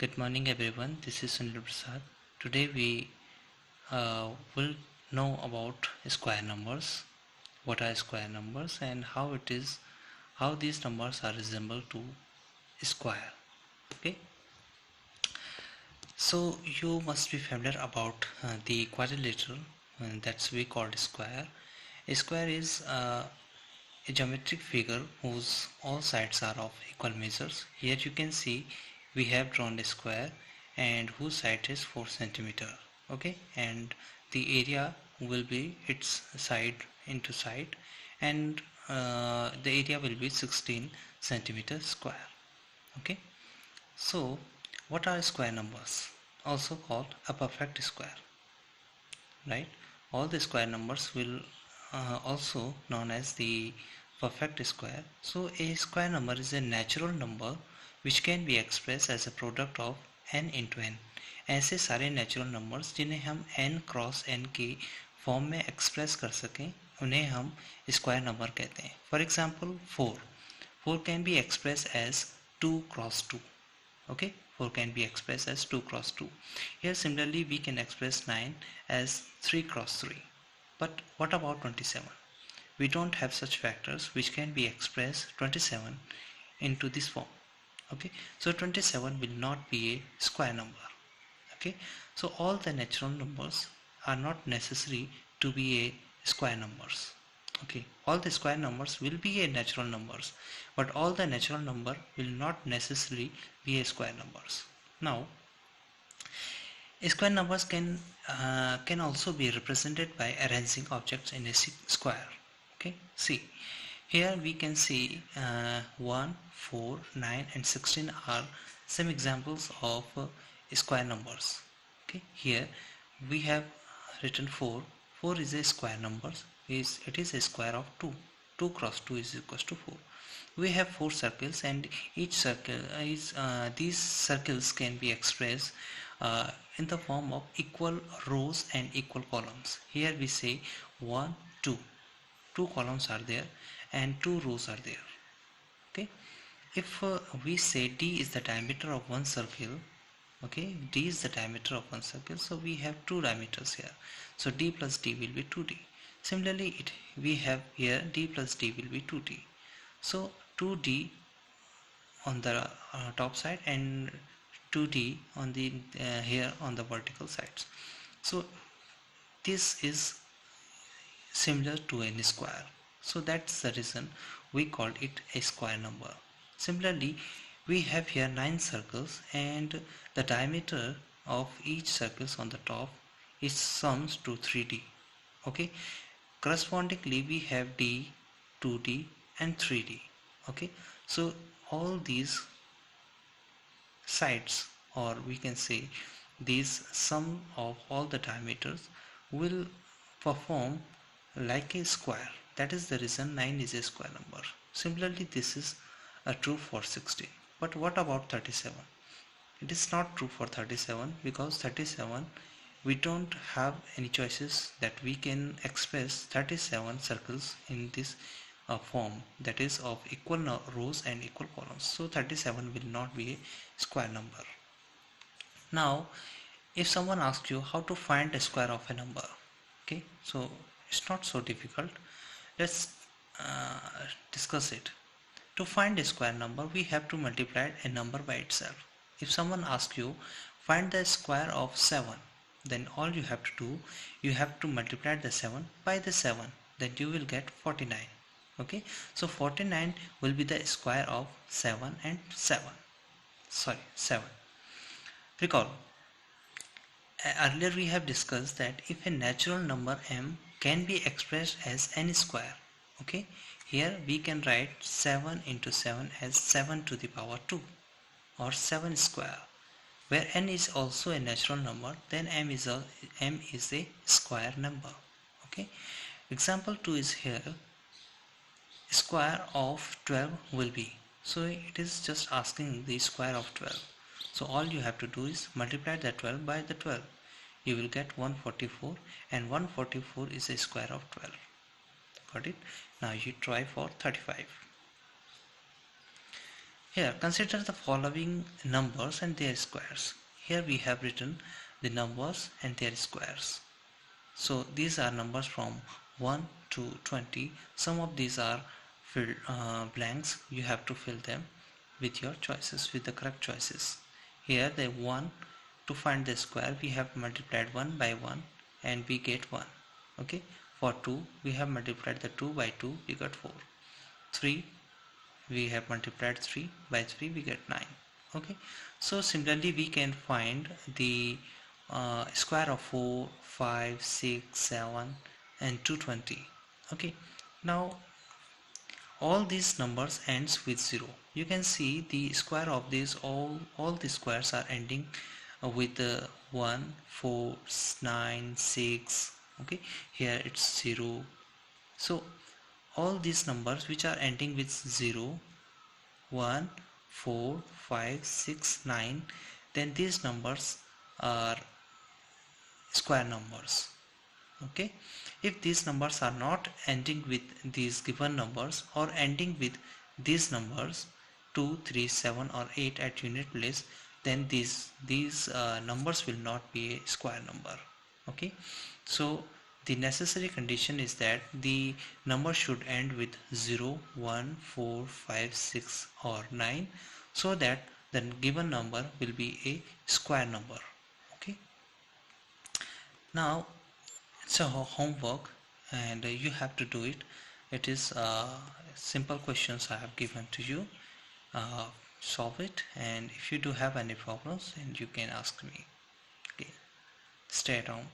Good morning everyone, this is Sunil Prasad. Today we will know about square numbers, what are square numbers and how these numbers are resemble to square. Okay, so you must be familiar about the quadrilateral that's we called square. A square is a geometric figure whose all sides are of equal measures. Here you can see we have drawn a square and whose side is 4 centimeter. Okay, and the area will be its side into side, and the area will be 16 centimeter square. Okay, so what are square numbers? Also called a perfect square, right? All the square numbers will also known as the perfect square. So a square number is a natural number which can be expressed as a product of n into n. ऐसे सारे natural numbers जिन्हें हम n cross n की form में express कर सकें उन्हें हम स्क्वायर नंबर कहते हैं. For example 4 can be express as 2 cross 2. Okay, 4 can be expressed as 2 cross 2. Here similarly we can express 9 as 3 cross 3. But what about 27? We don't have such factors which can be expressed 27 into this form. Okay, so 27 will not be a square number. Okay, so all the natural numbers are not necessary to be a square numbers. Okay, all the square numbers will be a natural numbers, but all the natural number will not necessarily be a square numbers. Now square numbers can also be represented by arranging objects in a square. Okay, see here we can see 1 4 9 and 16 are some examples of square numbers. Okay, here we have written 4 is a square number. It is a square of 2 cross 2 is equals to 4. We have 4 circles and each circle is these circles can be expressed in the form of equal rows and equal columns. Here we say 1 2 columns are there and 2 rows are there. Okay, if we say d is the diameter of one circle, okay, d is the diameter of one circle, so we have two diameters here, so d plus d will be 2d. Similarly we have here d plus d will be 2d, so 2d on the top side and 2d on the here on the vertical sides. So this is similar to any square, so that's the reason we called it a square number. Similarly we have here 9 circles and the diameter of each circles on the top is sums to 3d. Okay, correspondingly we have d, 2d and 3d. Okay, so all these sides, or we can say these sum of all the diameters, will perform like a square. That is the reason 9 is a square number. Similarly this is true for 16. But what about 37? It is not true for 37 because 37 we don't have any choices that we can express 37 circles in this form, that is of equal rows and equal columns. So 37 will not be a square number. Now if someone asks you how to find a square of a number, okay, so it's not so difficult. Let's discuss it. To find a square number we have to multiply a number by itself. If someone asks you find the square of 7, then all you have to do, you have to multiply the 7 by the 7, then you will get 49. Okay, so 49 will be the square of 7 and 7. Recall, earlier we have discussed that if a natural number m can be expressed as n square, okay, here we can write 7 into 7 as 7 to the power 2 or 7 square. Where n is also a natural number, then m is a square number. Okay, example 2 is here. Square of 12 will be, so it is just asking the square of 12. So all you have to do is multiply the 12 by the 12. You will get 144, and 144 is a square of 12. Got it? Now you try for 35. Here, consider the following numbers and their squares. Here we have written the numbers and their squares. So these are numbers from 1 to 20. Some of these are filled blanks. You have to fill them with your choices, with the correct choices. Here the 1, to find the square we have multiplied 1 by 1 and we get 1. Okay. For 2 we have multiplied the 2 by 2, we got 4. 3, we have multiplied 3 by 3, we get 9. Okay. So similarly we can find the square of 4, 5, 6, 7 and 220. Okay. Now all these numbers ends with 0. You can see the square of these, all the squares are ending with 1, 4, 9, 6. Okay. Here it's 0. So all these numbers which are ending with 0, 1, 4, 5, 6, 9, then these numbers are square numbers. Okay. If these numbers are not ending with these given numbers or ending with these numbers 2, 3, 7 or 8 at unit place, then these numbers will not be a square number. Okay. So the necessary condition is that the number should end with 0, 1, 4, 5, 6 or 9, so that the given number will be a square number. Okay. Now it's a homework and you have to do it. It is simple questions I have given to you. uh, Solve it, and if you do have any problems, then you can ask me. Okay, stay at home.